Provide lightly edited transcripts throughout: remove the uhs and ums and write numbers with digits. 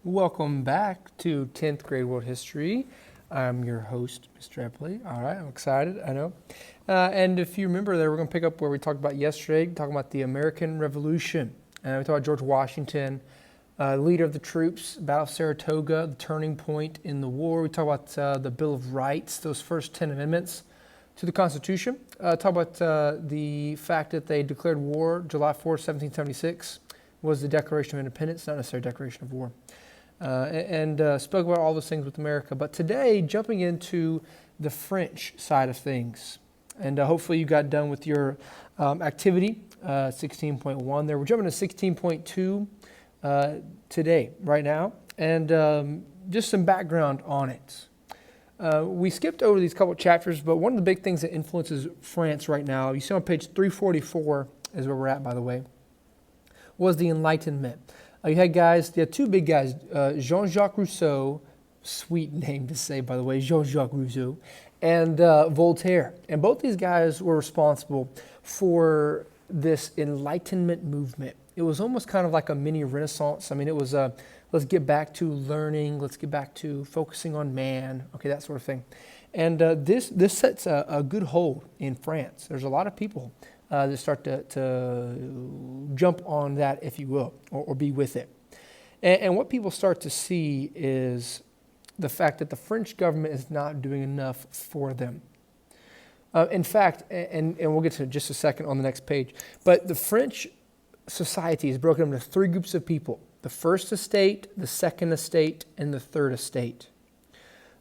Welcome back to 10th grade world history. I'm your host, Mr. Epley. All right, I'm excited, I know. And if you remember there, we're going to pick up where we talked about yesterday, talking about the American Revolution. And we talked about George Washington, leader of the troops, Battle of Saratoga, the turning point in the war. We talked about the Bill of Rights, those first 10 amendments to the Constitution. Talk about the fact that they declared war July 4th, 1776 was the Declaration of Independence, not necessarily a declaration of war. And spoke about all those things with America. But today, jumping into the French side of things. And hopefully you got done with your activity, 16.1 there. We're jumping to 16.2 today, right now. And just some background on it. We skipped over these couple chapters, but one of the big things that influences France right now, you see on page 344 is where we're at, by the way, was the Enlightenment. You had two big guys, Jean-Jacques Rousseau, sweet name to say, by the way, Jean-Jacques Rousseau, and Voltaire. And both these guys were responsible for this Enlightenment movement. It was almost kind of like a mini Renaissance. I mean, it was, let's get back to learning, let's get back to focusing on man, okay, that sort of thing. And this sets a good hold in France. There's a lot of people that start to jump on that, if you will, or be with it. And what people start to see is the fact that the French government is not doing enough for them. In fact, and we'll get to it in just a second on the next page, but the French society is broken into three groups of people: the first estate, the second estate, and the third estate.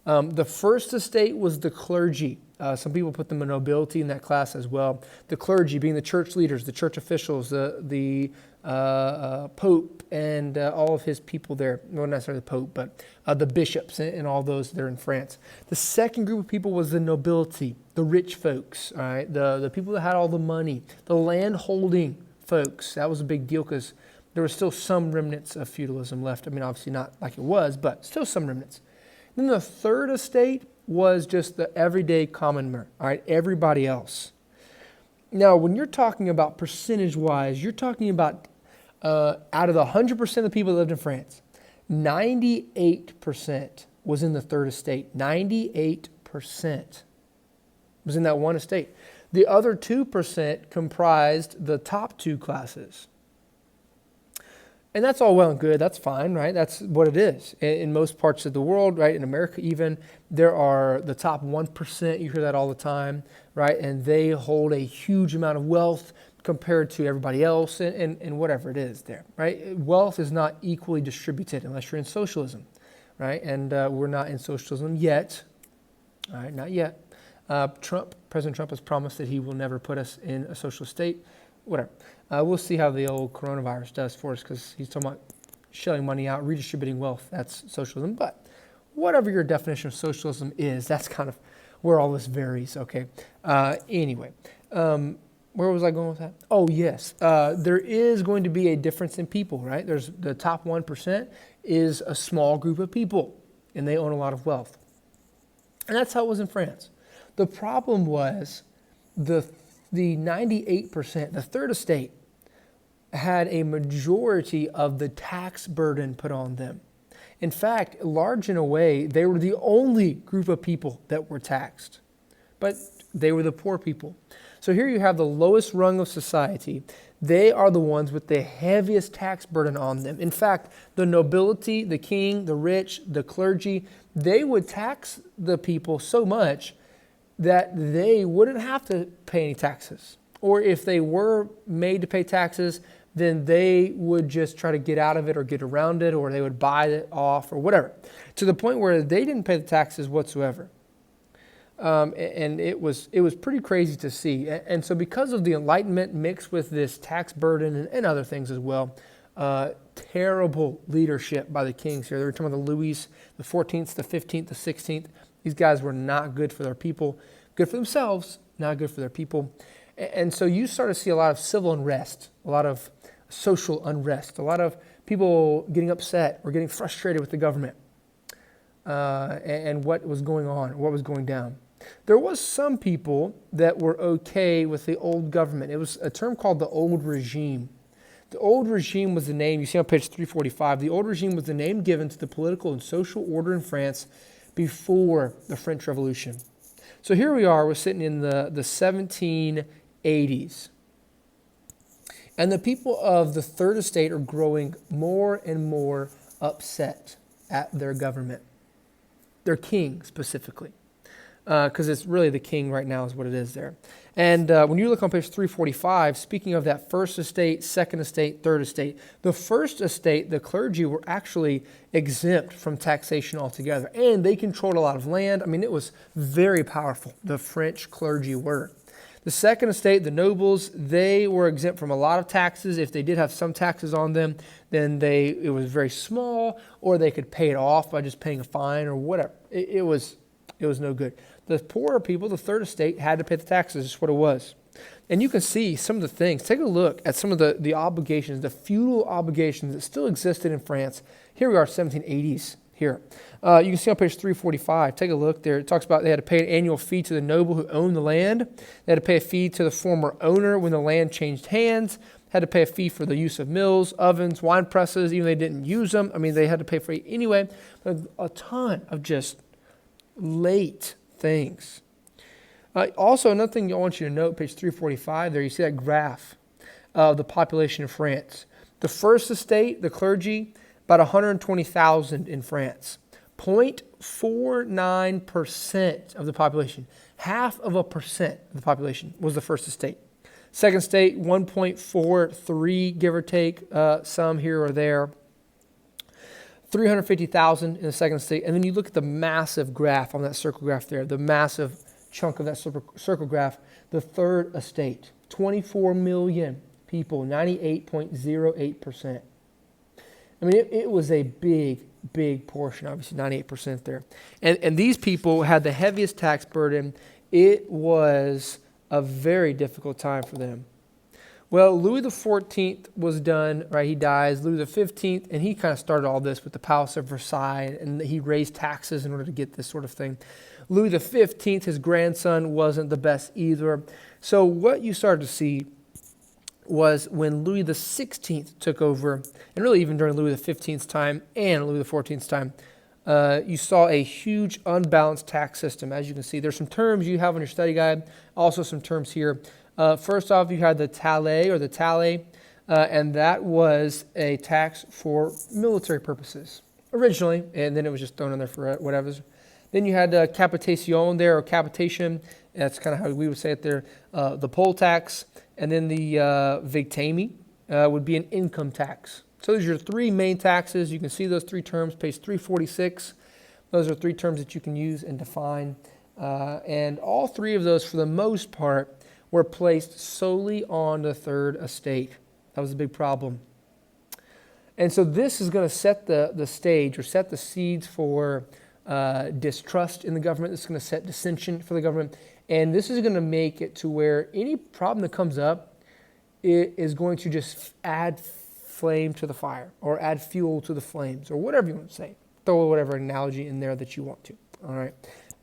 The first estate was the clergy. Some people put the nobility in that class as well. The clergy being the church leaders, the church officials, the Pope, and all of his people there. Not necessarily the Pope, but the bishops and all those there in France. The second group of people was the nobility, the rich folks, all right? The people that had all the money, the land-holding folks. That was a big deal because there were still some remnants of feudalism left. I mean, obviously not like it was, but still some remnants. Then the third estate was just the everyday common man, all right, everybody else. Now, when you're talking about percentage-wise, you're talking about out of the 100% of the people that lived in France, 98% was in the third estate. 98% was in that one estate. The other 2% comprised the top two classes. And that's all well and good. That's fine, right? That's what it is. In most parts of the world, right? In America even, there are the top 1%. You hear that all the time, right? And they hold a huge amount of wealth compared to everybody else and whatever it is there, right? Wealth is not equally distributed unless you're in socialism, right? And we're not in socialism yet, all right? Not yet. President Trump has promised that he will never put us in a socialist state. Whatever. We'll see how the old coronavirus does for us because he's talking about shelling money out, redistributing wealth. That's socialism. But whatever your definition of socialism is, that's kind of where all this varies, okay? Anyway, where was I going with that? Oh, yes. There is going to be a difference in people, right? There's the top 1% is a small group of people, and they own a lot of wealth. And that's how it was in France. The problem was the 98%, the third estate, had a majority of the tax burden put on them. In fact, large in a way, they were the only group of people that were taxed. But they were the poor people. So here you have the lowest rung of society. They are the ones with the heaviest tax burden on them. In fact, the nobility, the king, the rich, the clergy, they would tax the people so much that they wouldn't have to pay any taxes. Or if they were made to pay taxes, then they would just try to get out of it or get around it, or they would buy it off or whatever, to the point where they didn't pay the taxes whatsoever. And it was pretty crazy to see. And so because of the Enlightenment mixed with this tax burden and other things as well, terrible leadership by the kings here. They were talking about the Louis, the 14th, the 15th, the 16th. These guys were not good for their people, good for themselves, not good for their people. And so you start to see a lot of civil unrest, a lot of social unrest, a lot of people getting upset or getting frustrated with the government and what was going on, what was going down. There was some people that were okay with the old government. It was a term called the old regime. The old regime was the name, you see on page 345, the old regime was the name given to the political and social order in France before the French Revolution. So here we are, we're sitting in the 1780s. And the people of the Third Estate are growing more and more upset at their government, their king specifically, because it's really the king right now is what it is there. And when you look on page 345, speaking of that First Estate, Second Estate, Third Estate, the First Estate, the clergy were actually exempt from taxation altogether, and they controlled a lot of land. I mean, it was very powerful, the French clergy were. The Second Estate, the nobles, they were exempt from a lot of taxes. If they did have some taxes on them, then it was very small, or they could pay it off by just paying a fine or whatever. It was no good. The poorer people, the Third Estate, had to pay the taxes. That's what it was. And you can see some of the things. Take a look at some of the obligations, the feudal obligations that still existed in France. Here we are, 1780s. Here. You can see on page 345, take a look there. It talks about they had to pay an annual fee to the noble who owned the land. They had to pay a fee to the former owner when the land changed hands. Had to pay a fee for the use of mills, ovens, wine presses, even though they didn't use them. I mean, they had to pay for it anyway. But a ton of just late things. Also, another thing I want you to note, page 345 there, you see that graph of the population of France. The First Estate, the clergy, about 120,000 in France. 0.49% of the population, 0.5% of the population was the First Estate. Second Estate, 1.43, give or take, some here or there. 350,000 in the Second Estate. And then you look at the massive graph on that circle graph there, the massive chunk of that circle graph, the Third Estate, 24 million people, 98.08%. I mean, it was a big portion, obviously 98% there. And these people had the heaviest tax burden. It was a very difficult time for them. Well, Louis XIV was done, right? He dies. Louis XV, and he kind of started all this with the Palace of Versailles, and he raised taxes in order to get this sort of thing. Louis XV, his grandson, wasn't the best either. So what you started to see was when Louis XVI took over, and really even during Louis XV's time and Louis XIV's time, you saw a huge unbalanced tax system. As you can see, there's some terms you have on your study guide, also some terms here. First off, you had the taille, and that was a tax for military purposes originally, and then it was just thrown in there for whatever. Then you had capitation there, or capitation. That's kind of how we would say it there. The poll tax, and then the victime would be an income tax. So those are your three main taxes. You can see those three terms, page 346. Those are three terms that you can use and define. And all three of those, for the most part, were placed solely on the Third Estate. That was a big problem. And so this is going to set the stage, or set the seeds for distrust in the government. This is going to set dissension for the government. And this is going to make it to where any problem that comes up, it is going to just add flame to the fire, or add fuel to the flames, or whatever you want to say. Throw whatever analogy in there that you want to. All right.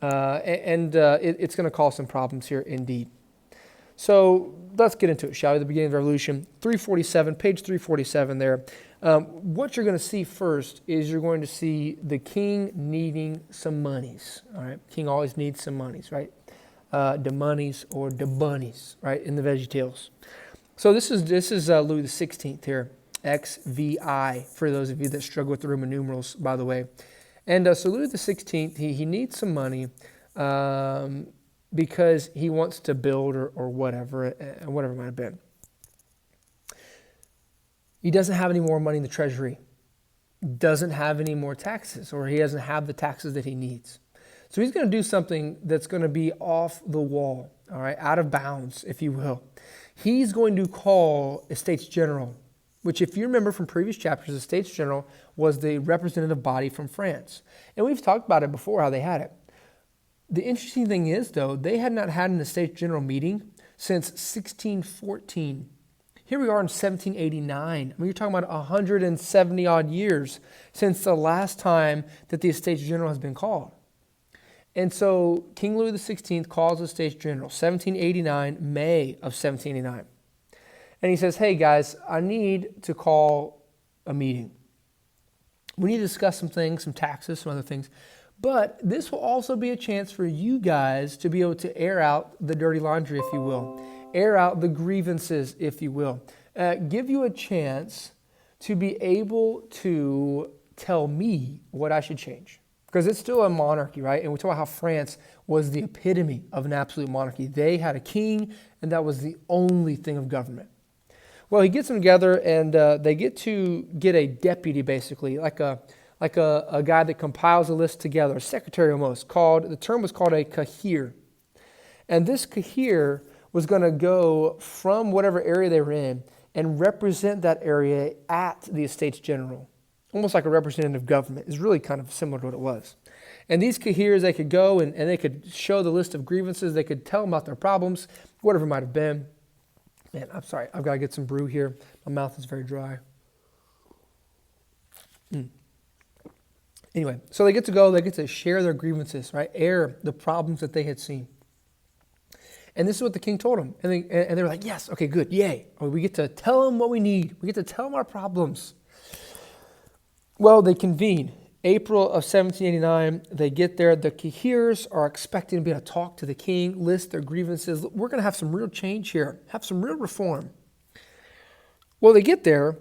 It's going to cause some problems here indeed. So let's get into it, shall we? The beginning of the revolution, 347, page 347 there. What you're going to see first is you're going to see the king needing some monies. All right, king always needs some monies, right? The monies or the bunnies, right? In the VeggieTales. So this is Louis XVI here, XVI for those of you that struggle with the Roman numerals, by the way. And so Louis XVI, he needs some money. Because he wants to build or whatever it might have been. He doesn't have any more money in the treasury, doesn't have any more taxes, or he doesn't have the taxes that he needs. So he's going to do something that's going to be off the wall, all right, out of bounds, if you will. He's going to call a States General, which, if you remember from previous chapters, the States General was the representative body from France. And we've talked about it before, how they had it. The interesting thing is, though, they had not had an Estates General meeting since 1614. Here we are in 1789. I mean, you're talking about 170 odd years since the last time that the Estates General has been called. And so King Louis XVI calls the Estates General, 1789, May of 1789. And he says, hey guys, I need to call a meeting. We need to discuss some things, some taxes, some other things. But this will also be a chance for you guys to be able to air out the dirty laundry, if you will. Air out the grievances, if you will. Give you a chance to be able to tell me what I should change. Because it's still a monarchy, right? And we talk about how France was the epitome of an absolute monarchy. They had a king, and that was the only thing of government. Well, he gets them together, and they get a deputy, basically, like a guy that compiles a list together, a secretary almost, the term was called a kahir. And this kahir was going to go from whatever area they were in and represent that area at the Estates General. Almost like a representative government. It's really kind of similar to what it was. And these kahirs, they could go and they could show the list of grievances. They could tell them about their problems, whatever it might have been. Man, I'm sorry. I've got to get some brew here. My mouth is very dry. Anyway, so they get to share their grievances, right? Air the problems that they had seen. And this is what the king told them. And they were like, yes, okay, good, yay. We get to tell them what we need. We get to tell them our problems. Well, they convene. April of 1789, they get there. The kahirs are expecting to be able to talk to the king, list their grievances. We're going to have some real change here, have some real reform. Well, they get there,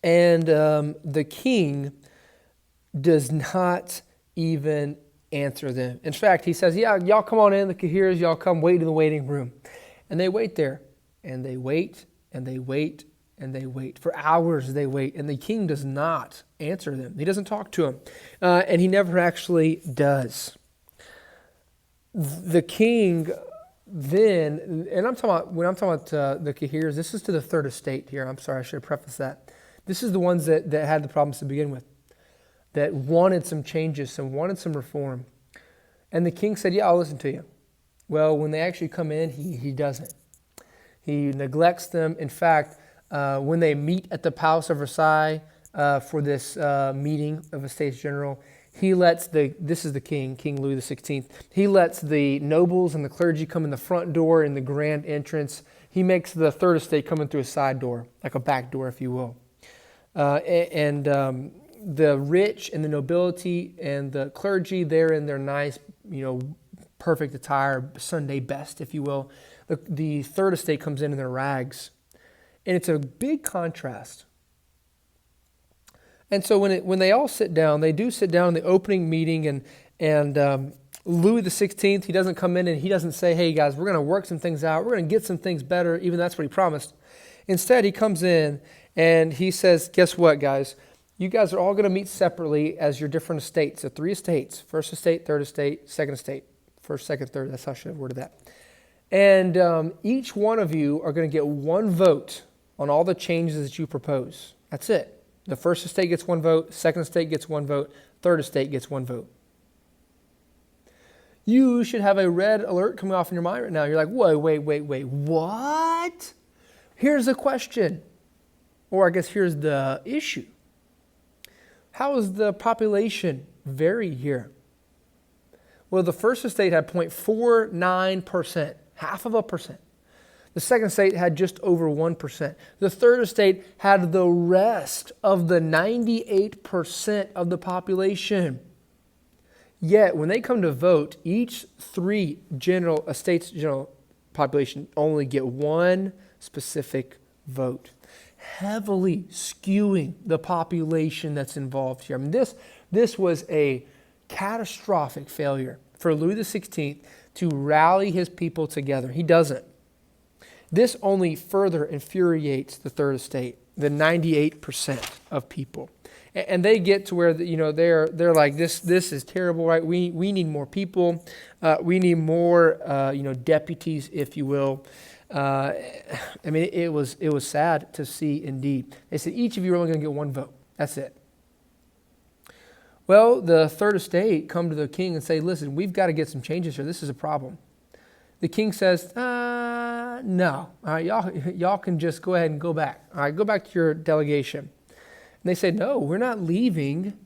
and the king does not even answer them. In fact, he says, yeah, y'all come on in, the kahirs, y'all come wait in the waiting room. And they wait there, and they wait, and they wait, and they wait. For hours they wait, and the king does not answer them. He doesn't talk to them, and he never actually does. The king then, and when I'm talking about the kahirs, this is to the third estate here. I'm sorry, I should have prefaced that. This is the ones that had the problems to begin with, that wanted some changes and wanted some reform. And the king said, yeah, I'll listen to you. Well, when they actually come in, he doesn't. He neglects them. In fact, when they meet at the Palace of Versailles for this meeting of a States General, he lets this is the king, King Louis XVI, he lets the nobles and the clergy come in the front door in the grand entrance. He makes the third estate come in through a side door, like a back door, if you will. The rich and the nobility and the clergy, they're in their nice, perfect attire, Sunday best, if you will. The third estate comes in their rags. And it's a big contrast. And so when they all sit down, they do sit down in the opening meeting, and Louis XVI, he doesn't come in and he doesn't say, hey guys, we're going to work some things out. We're going to get some things better. Even that's what he promised. Instead, he comes in and he says, guess what, guys? You guys are all going to meet separately as your different estates. So 3 estates, first estate, third estate, second estate. First, second, third, that's how I should have worded that. And each one of you are going to get 1 vote on all the changes that you propose. That's it. The first estate gets 1 vote, second estate gets 1 vote, third estate gets 1 vote. You should have a red alert coming off in your mind right now. You're like, wait, what? Here's the question. Or I guess here's the issue. How is the population vary here? Well, the first estate had 0.49%, half of a percent. The second estate had just over 1%. The third estate had the rest of the 98% of the population. Yet, when they come to vote, each 3 estates general population only get 1 specific vote, heavily skewing the population that's involved here. I mean, this was a catastrophic failure for Louis XVI to rally his people together. He doesn't. This only further infuriates the third estate, the 98% of people. And they get to where they're like, this is terrible, right? We need more people. We need more deputies, if you will. It was sad to see indeed. They said each of you are only going to get 1 vote. That's it. Well, the third estate come to the king and say, listen, we've got to get some changes here. This is a problem. The king says, no. All right, y'all can just go ahead and go back. All right, go back to your delegation. And they say, no, we're not leaving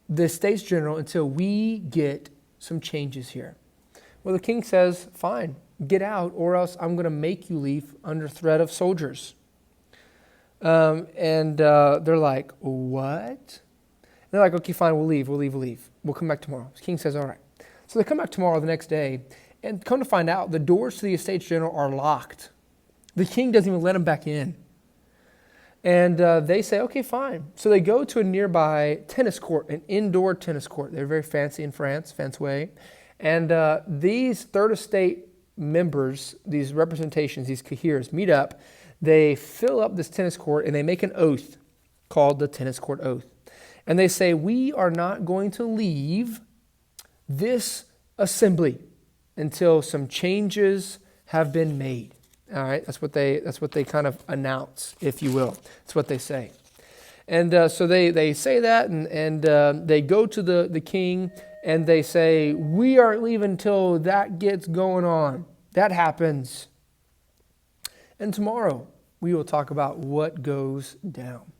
the States General until we get some changes here. Well, the king says, fine, get out, or else I'm going to make you leave under threat of soldiers. They're like, what? And they're like, okay, fine, we'll leave. We'll come back tomorrow. The king says, all right. So they come back tomorrow, the next day, and come to find out, the doors to the Estates General are locked. The king doesn't even let them back in. And they say, okay, fine. So they go to a nearby tennis court, an indoor tennis court. They're very fancy in France, fancy way. And these Third Estate members, these representations, these cahiers, meet up. They fill up this tennis court and they make an oath called the tennis court oath. And they say, we are not going to leave this assembly until some changes have been made. All right, that's what they kind of announce, if you will. That's what they say. And so they say that, and they go to the king, and they say, we aren't leaving until that gets going on. That happens. And tomorrow, we will talk about what goes down.